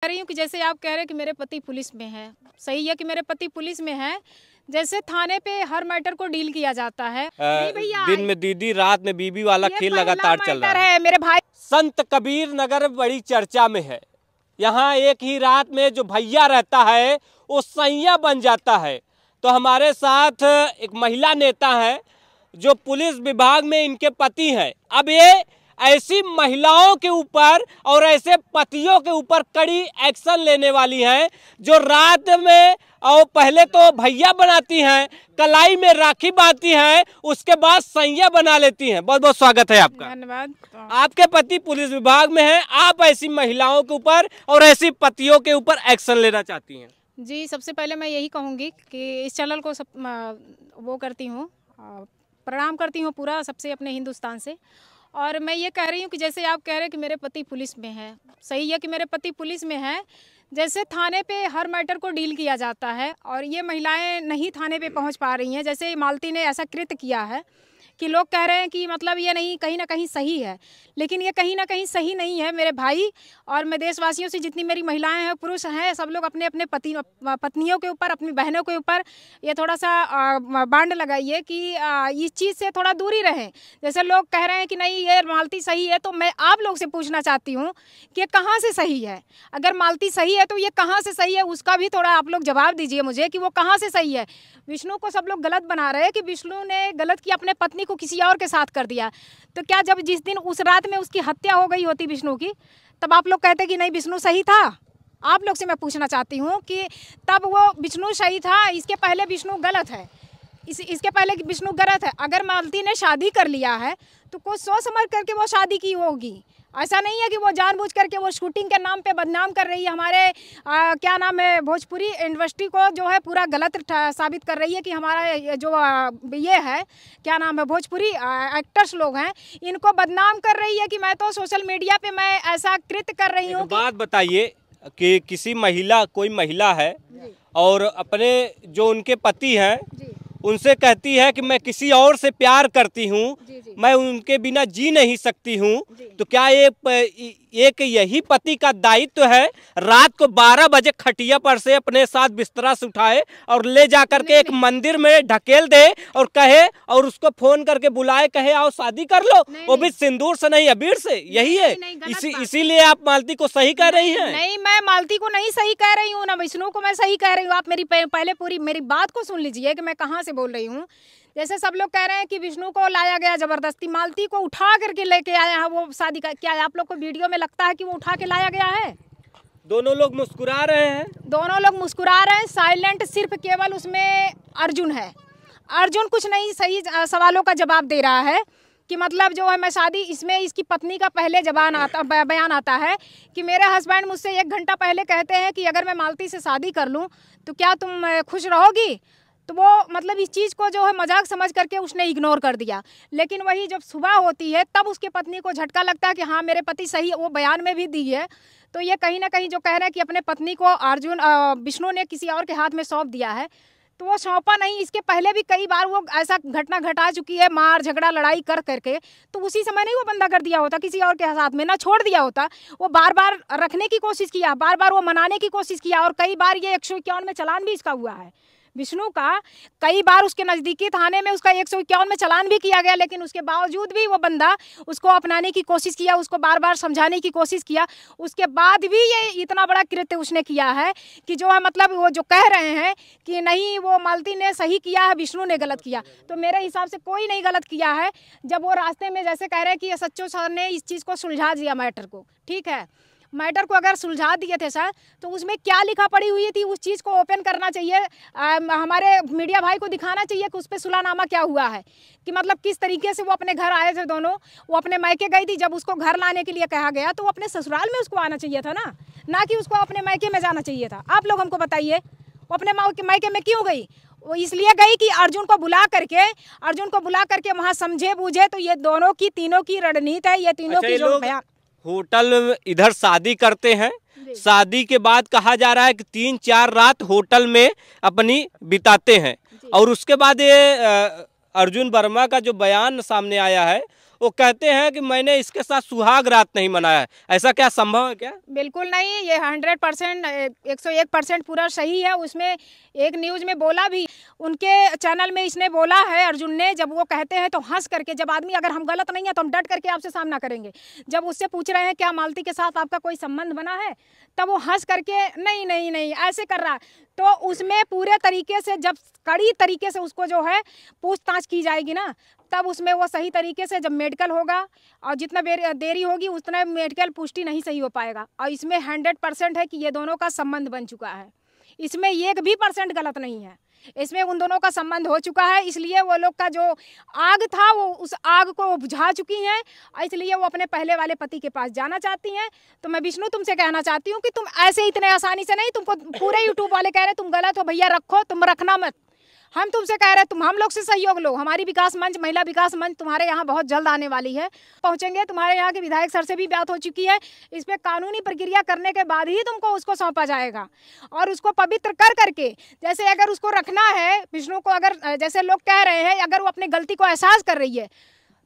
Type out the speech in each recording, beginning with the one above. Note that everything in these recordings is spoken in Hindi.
कह रही हूँ कि जैसे आप कह रहे हैं कि मेरे पति पुलिस में है, सही है कि मेरे पति पुलिस में है। जैसे थाने पे हर मैटर को डील किया जाता है। नहीं भैया, दिन में दीदी, रात में बीबी वाला खेल लगातार चल रहा है मेरे भाई। संत कबीर नगर बड़ी चर्चा में है। यहाँ एक ही रात में जो भैया रहता है वो सैया बन जाता है। तो हमारे साथ एक महिला नेता है जो पुलिस विभाग में इनके पति हैं। अब ये ऐसी महिलाओं के ऊपर और ऐसे पतियों के ऊपर कड़ी एक्शन लेने वाली हैं जो रात में और पहले तो भैया बनाती हैं, कलाई में राखी बांधती हैं, उसके बाद सैया बना लेती हैं। बहुत बहुत स्वागत है आपका। धन्यवाद। आपके पति पुलिस विभाग में हैं, आप ऐसी महिलाओं के ऊपर और ऐसी पतियों के ऊपर एक्शन लेना चाहती हैं। जी, सबसे पहले मैं यही कहूँगी कि इस चैनल को वो करती हूँ, प्रणाम करती हूँ पूरा सबसे अपने हिंदुस्तान से। और मैं ये कह रही हूँ कि जैसे आप कह रहे हैं कि मेरे पति पुलिस में है, सही है कि मेरे पति पुलिस में है। जैसे थाने पे हर मैटर को डील किया जाता है और ये महिलाएं नहीं थाने पे पहुंच पा रही हैं। जैसे मालती ने ऐसा कृत्य किया है कि लोग कह रहे हैं कि मतलब ये नहीं, कहीं ना कहीं सही है, लेकिन ये कहीं ना कहीं सही नहीं है मेरे भाई। और मैं देशवासियों से, जितनी मेरी महिलाएं हैं, पुरुष हैं, सब लोग अपने अपने पत्नियों के ऊपर, अपनी बहनों के ऊपर ये थोड़ा सा बांड लगाइए कि इस चीज़ से थोड़ा दूरी रहें। जैसे लोग कह रहे हैं कि नहीं ये मालती सही है, तो मैं आप लोग से पूछना चाहती हूँ कि कहाँ से सही है। अगर मालती सही है तो ये कहाँ से सही है, उसका भी थोड़ा आप लोग जवाब दीजिए मुझे कि वो कहाँ से सही है। विष्णु को सब लोग गलत बना रहे हैं कि विष्णु ने गलत किया, अपने पत्नी को किसी और के साथ कर दिया। तो क्या जब जिस दिन उस रात में उसकी हत्या हो गई होती विष्णु की, तब आप लोग कहते कि नहीं विष्णु सही था? आप लोग से मैं पूछना चाहती हूँ कि तब वो विष्णु सही था, इसके पहले विष्णु गलत है, इसके पहले विष्णु गलत है। अगर मालती ने शादी कर लिया है तो कुछ सोच समझ करके वो शादी की होगी। ऐसा नहीं है कि वो जानबूझ करके वो शूटिंग के नाम पे बदनाम कर रही है हमारे क्या नाम है, भोजपुरी इंडस्ट्री को जो है पूरा गलत साबित कर रही है कि हमारा जो ये है क्या नाम है, भोजपुरी एक्टर्स लोग हैं, इनको बदनाम कर रही है कि मैं तो सोशल मीडिया पे मैं ऐसा कृत्य कर रही हूँ। बात बताइए कि किसी महिला, कोई महिला है और अपने जो उनके पति हैं उनसे कहती है कि मैं किसी और से प्यार करती हूँ, मैं उनके बिना जी नहीं सकती हूँ, तो क्या एक यही पति का दायित्व है रात को 12 बजे खटिया पर से अपने साथ बिस्तरा से उठाए और ले जा करके एक मंदिर में ढकेल दे और कहे और उसको फोन करके बुलाए, कहे आओ शादी कर लो, वो भी सिंदूर से नहीं अबीर से? यही है, इसीलिए आप मालती को सही कह रही हैं? नहीं, मैं मालती को नहीं सही कह रही हूँ, ना विष्णु को मैं सही कह रही हूँ। आप मेरी पहले पूरी मेरी बात को सुन लीजिए कि मैं कहाँ से बोल रही हूँ। जैसे सब लोग कह रहे हैं कि विष्णु को लाया गया जबरदस्ती, मालती को उठा करके लेके आया है वो शादी का। क्या आप लोग को वीडियो में लगता है कि वो उठा के लाया गया है? दोनों लोग मुस्कुरा रहे हैं, दोनों लोग मुस्कुरा रहे हैं। साइलेंट सिर्फ केवल उसमें अर्जुन है। अर्जुन कुछ नहीं सही सवालों का जवाब दे रहा है कि मतलब जो है मैं शादी, इसमें इसकी पत्नी का पहले बयान आता है कि मेरे हस्बैंड मुझसे 1 घंटा पहले कहते हैं कि अगर मैं मालती से शादी कर लूँ तो क्या तुम खुश रहोगी? तो वो मतलब इस चीज़ को जो है मजाक समझ करके उसने इग्नोर कर दिया। लेकिन वही जब सुबह होती है तब उसके पत्नी को झटका लगता है कि हाँ मेरे पति सही, वो बयान में भी दी है। तो ये कहीं ना कहीं जो कह रहे हैं कि अपने पत्नी को विष्णु ने किसी और के हाथ में सौंप दिया है, तो वो सौंपा नहीं। इसके पहले भी कई बार वो ऐसा घटना घटा चुकी है, मार झगड़ा लड़ाई कर करके। तो उसी समय नहीं वो बंदा कर दिया होता किसी और के साथ में, ना छोड़ दिया होता। वो बार बार रखने की कोशिश किया, बार बार वो मनाने की कोशिश किया, और कई बार ये 151 में चालान भी इसका हुआ है विष्णु का। कई बार उसके नज़दीकी थाने में उसका 151 में चालान भी किया गया, लेकिन उसके बावजूद भी वो बंदा उसको अपनाने की कोशिश किया, उसको बार बार समझाने की कोशिश किया। उसके बाद भी ये इतना बड़ा कृत्य उसने किया है कि जो है मतलब वो जो कह रहे हैं कि नहीं वो मालती ने सही किया है, विष्णु ने गलत किया, तो मेरे हिसाब से कोई नहीं गलत किया है। जब वो रास्ते में जैसे कह रहे हैं कि सच्चो सर ने इस चीज़ को सुलझा दिया मैटर को, ठीक है, मैटर को अगर सुलझा दिए थे सर, तो उसमें क्या लिखा पड़ी हुई थी उस चीज़ को ओपन करना चाहिए। हमारे मीडिया भाई को दिखाना चाहिए कि उस पर सुलहनामा क्या हुआ है, कि मतलब किस तरीके से वो अपने घर आए थे दोनों। वो अपने मायके गई थी, जब उसको घर लाने के लिए कहा गया तो वो अपने ससुराल में उसको आना चाहिए था ना कि उसको अपने मायके में जाना चाहिए था। आप लोग हमको बताइए वो अपने मायके में क्यों गई? वो इसलिए गई कि अर्जुन को बुला करके वहाँ समझे बूझे। तो ये दोनों की, तीनों की रणनीति है, ये तीनों की जो बयान। होटल इधर शादी करते हैं, शादी के बाद कहा जा रहा है कि 3-4 रात होटल में अपनी बिताते हैं, और उसके बाद ये अर्जुन वर्मा का जो बयान सामने आया है वो कहते हैं कि मैंने इसके साथ सुहाग रात नहीं मनाया। ऐसा क्या संभव है क्या? बिल्कुल नहीं, ये 100% 101% पूरा सही है। उसमें एक न्यूज़ में बोला भी, उनके चैनल में इसने बोला है, अर्जुन ने, जब वो कहते हैं तो हंस करके, जब आदमी अगर हम गलत नहीं है तो हम डट करके आपसे सामना करेंगे। जब उससे पूछ रहे हैं क्या मालती के साथ आपका कोई संबंध बना है, तब वो हंस करके नहीं नहीं नहीं ऐसे कर रहा है। तो उसमें पूरे तरीके से, जब कड़ी तरीके से उसको जो है पूछताछ की जाएगी ना, तब उसमें वो सही तरीके से, जब मेडिकल होगा, और जितना देरी होगी उतना मेडिकल पुष्टि नहीं सही हो पाएगा। और इसमें 100% है कि ये दोनों का संबंध बन चुका है, इसमें 1% गलत नहीं है, इसमें उन दोनों का संबंध हो चुका है। इसलिए वो लोग का जो आग था वो उस आग को बुझा चुकी हैं, इसलिए वो अपने पहले वाले पति के पास जाना चाहती हैं। तो मैं विष्णु तुमसे कहना चाहती हूँ कि तुम ऐसे इतने आसानी से नहीं, तुमको पूरे यूट्यूब वाले कह रहे तुम गलत हो, भैया रखो, तुम रखना मत। हम तुमसे कह रहे तुम हम लोग से सहयोग लो। हमारी विकास मंच, महिला विकास मंच तुम्हारे यहाँ बहुत जल्द आने वाली है, पहुँचेंगे। तुम्हारे यहाँ के विधायक सर से भी बात हो चुकी है, इस पर कानूनी प्रक्रिया करने के बाद ही तुमको उसको सौंपा जाएगा। और उसको पवित्र कर करके, जैसे अगर उसको रखना है विष्णु को, अगर जैसे लोग कह रहे हैं, अगर वो अपनी गलती को एहसास कर रही है,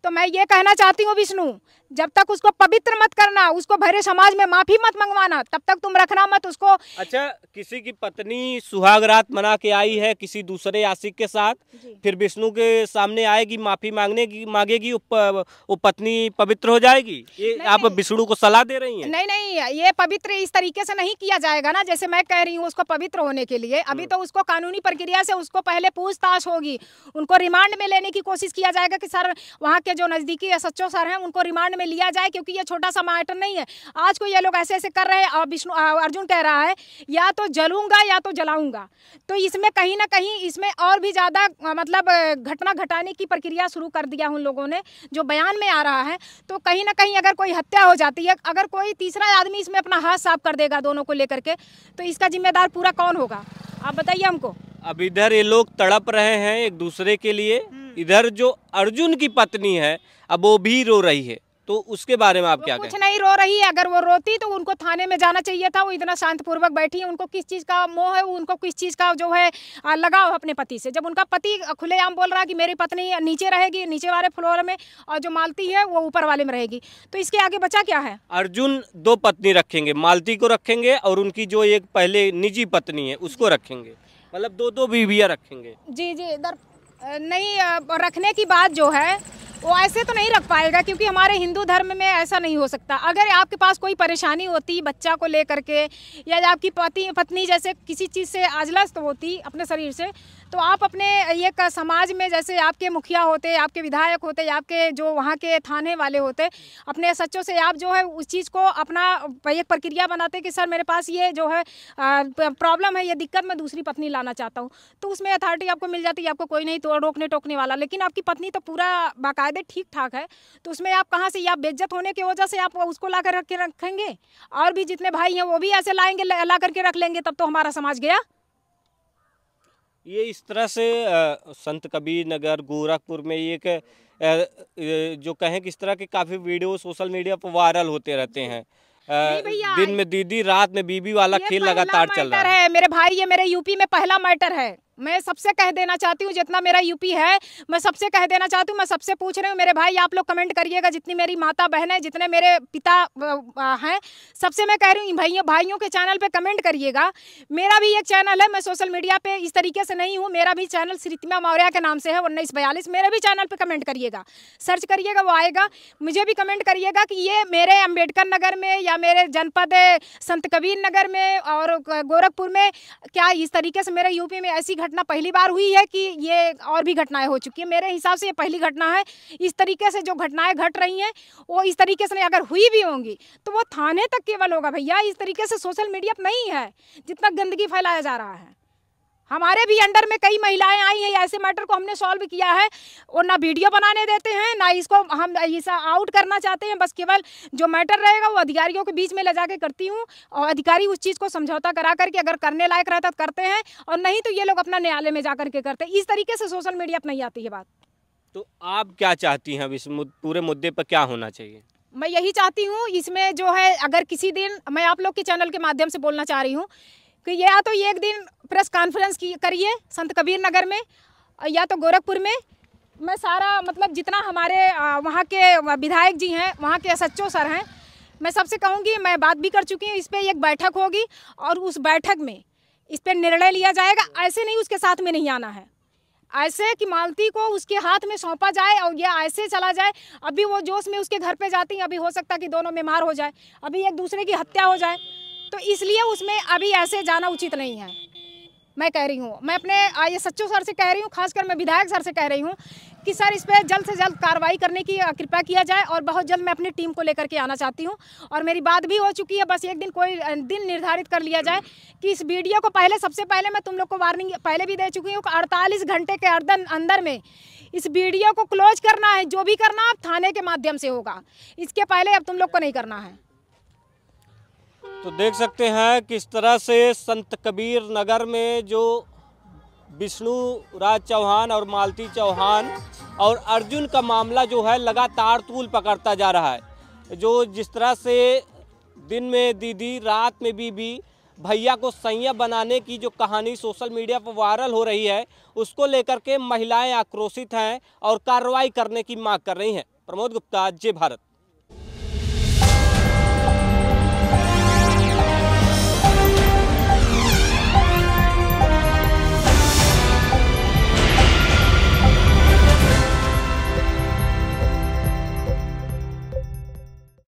तो मैं ये कहना चाहती हूँ विष्णु, जब तक उसको पवित्र मत करना, उसको भरे समाज में माफी मत मंगवाना, तब तक तुम रखना मत उसको। अच्छा, किसी की पत्नी सुहाग रात मना के आई है किसी दूसरे आशिक के साथ, फिर विष्णु के सामने आएगी, माफी मांगेगी, वो पत्नी पवित्र हो जाएगी? ये आप विष्णु को सलाह दे रही हैं? नहीं नहीं, ये पवित्र इस तरीके से नहीं किया जाएगा ना, जैसे मैं कह रही हूँ उसको पवित्र होने के लिए। अभी तो उसको कानूनी प्रक्रिया से उसको पहले पूछताछ होगी, उनको रिमांड में लेने की कोशिश किया जाएगा कि सर वहाँ के जो नजदीकी एसएचओ सर हैं उनको रिमांड में लिया जाए, क्योंकि ये छोटा सा मैटर नहीं है। आज को ये लोग ऐसे ऐसे कर रहे हैं, और विष्णु अर्जुन कह रहा है या तो जलूंगा या तो जलाऊंगा। तो इसमें कहीं ना कहीं इसमें और भी ज़्यादा मतलब घटना घटाने की प्रक्रिया शुरू कर दिया उन लोगों ने, जो बयान में आ रहा है। तो कहीं ना कहीं अगर कोई हत्या हो जाती है, अगर कोई तीसरा आदमी इसमें अपना हाथ साफ कर देगा दोनों को लेकर के, तो इसका जिम्मेदार पूरा कौन होगा, आप बताइए हमको। अब इधर ये लोग तड़प रहे हैं एक दूसरे के लिए, इधर जो अर्जुन की पत्नी है अब वो भी रो रही है, तो उसके बारे में आप क्या कहें? कुछ नहीं रो रही है, अगर वो रोती तो उनको थाने में जाना चाहिए था। वो इतना शांतपूर्वक बैठी है, उनको किस चीज़ का मोह है, उनको किस चीज़ का जो है लगाव है अपने पति से। जब उनका पति खुलेआम बोल रहा है कि मेरी पत्नी नीचे रहेगी, नीचे वाले फ्लोर में, और जो मालती है वो ऊपर वाले में रहेगी, तो इसके आगे बचा क्या है? अर्जुन 2 पत्नी रखेंगे, मालती को रखेंगे और उनकी जो एक पहले निजी पत्नी है उसको रखेंगे, मतलब 2 बीवियाँ रखेंगे। जी जी, इधर नहीं, रखने की बात जो है वो ऐसे तो नहीं रख पाएगा, क्योंकि हमारे हिंदू धर्म में ऐसा नहीं हो सकता। अगर आपके पास कोई परेशानी होती बच्चा को लेकर के, या आपकी पत्नी जैसे किसी चीज़ से आजलस्त होती अपने शरीर से, तो आप अपने एक समाज में, जैसे आपके मुखिया होते, आपके विधायक होते, आपके जो वहाँ के थाने वाले होते, अपने सच्चों से आप जो है उस चीज़ को अपना एक प्रक्रिया बनाते कि सर मेरे पास ये जो है प्रॉब्लम है, ये दिक्कत, मैं दूसरी पत्नी लाना चाहता हूँ, तो उसमें अथॉरिटी आपको मिल जाती है, आपको कोई नहीं तो रोकने टोकने वाला। लेकिन आपकी पत्नी तो पूरा बाकायदे ठीक ठाक है, तो उसमें आप कहाँ से, या बेइज्जत होने की वजह से आप उसको ला कर रखेंगे, और भी जितने भाई हैं वो भी ऐसे लाएंगे, ला करके रख लेंगे, तब तो हमारा समाज गया। ये इस तरह से संत कबीर नगर गोरखपुर में एक जो कहें किस तरह के काफ़ी वीडियो सोशल मीडिया पर वायरल होते रहते हैं। दिन में दीदी, रात में बीबी वाला खेल लगातार चल रहा है। मेरे भाई, ये मेरे यूपी में पहला मैटर है। मैं सबसे कह देना चाहती हूँ, जितना मेरा यूपी है, मैं सबसे कह देना चाहती हूँ, मैं सबसे पूछ रही हूँ, मेरे भाई आप लोग कमेंट करिएगा, जितनी मेरी माता बहन है, जितने मेरे पिता हैं, सबसे मैं कह रही हूँ, भाइयों के चैनल पे कमेंट करिएगा। मेरा भी एक चैनल है, मैं सोशल मीडिया पे इस तरीके से नहीं हूँ, मेरा भी चैनल श्रीतिमा मौर्य के नाम से है 1942। मेरे भी चैनल पर कमेंट करिएगा, सर्च करिएगा, वो आएगा। मुझे भी कमेंट करिएगा कि ये मेरे अम्बेडकर नगर में या मेरे जनपद संत कबीर नगर में और गोरखपुर में क्या इस तरीके से मेरे यूपी में ऐसी घटना पहली बार हुई है कि ये और भी घटनाएं हो चुकी है? मेरे हिसाब से ये पहली घटना है। इस तरीके से जो घटनाएं घट रही हैं वो इस तरीके से नहीं, अगर हुई भी होंगी तो वो थाने तक केवल होगा भैया, इस तरीके से सोशल मीडिया पर नहीं है जितना गंदगी फैलाया जा रहा है। हमारे भी अंडर में कई महिलाएं आई हैं, ऐसे मैटर को हमने सॉल्व किया है, और ना वीडियो बनाने देते हैं, ना इसको हम ऐसा आउट करना चाहते हैं। बस केवल जो मैटर रहेगा वो अधिकारियों के बीच में ले जाके करती हूँ, और अधिकारी उस चीज़ को समझौता करा करके अगर करने लायक रहता तो करते हैं, और नहीं तो ये लोग अपना न्यायालय में जा करके करते हैं। इस तरीके से सोशल मीडिया पर नहीं आती है बात। तो आप क्या चाहती हैं, इस पूरे मुद्दे पर क्या होना चाहिए? मैं यही चाहती हूँ, इसमें जो है अगर किसी दिन, मैं आप लोग के चैनल के माध्यम से बोलना चाह रही हूँ कि या तो ये एक दिन प्रेस कॉन्फ्रेंस करिए संत कबीर नगर में, या तो गोरखपुर में, मैं सारा मतलब जितना हमारे वहाँ के विधायक जी हैं, वहाँ के SHO सर हैं, मैं सबसे कहूँगी, मैं बात भी कर चुकी हूँ, इस पर एक बैठक होगी और उस बैठक में इस पर निर्णय लिया जाएगा। ऐसे नहीं उसके साथ में नहीं आना है, ऐसे कि मालती को उसके हाथ में सौंपा जाए और ये ऐसे चला जाए। अभी वो जोश में उसके घर पे जाती हैं, अभी हो सकता है कि दोनों बीमार हो जाए, अभी एक दूसरे की हत्या हो जाए, तो इसलिए उसमें अभी ऐसे जाना उचित नहीं है। मैं कह रही हूँ, मैं अपने ये SHO सर से कह रही हूँ, खासकर मैं विधायक सर से कह रही हूँ कि सर इस पर जल्द से जल्द कार्रवाई करने की कृपा किया जाए और बहुत जल्द मैं अपनी टीम को लेकर के आना चाहती हूँ। और मेरी बात भी हो चुकी है, बस एक दिन कोई दिन निर्धारित कर लिया जाए कि इस वीडियो को सबसे पहले मैं तुम लोग को वार्निंग पहले भी दे चुकी हूँ, 48 घंटे के अंदर में इस वीडियो को क्लोज करना है। जो भी करना अब थाने के माध्यम से होगा, इसके पहले अब तुम लोग को नहीं करना है। तो देख सकते हैं किस तरह से संत कबीर नगर में जो विष्णु राज चौहान और मालती चौहान और अर्जुन का मामला जो है लगातार तूल पकड़ता जा रहा है। जो जिस तरह से दिन में दीदी, रात में बीबी, भैया को सैया बनाने की जो कहानी सोशल मीडिया पर वायरल हो रही है, उसको लेकर के महिलाएं आक्रोशित हैं और कार्रवाई करने की मांग कर रही हैं। प्रमोद गुप्ता, जय भारत।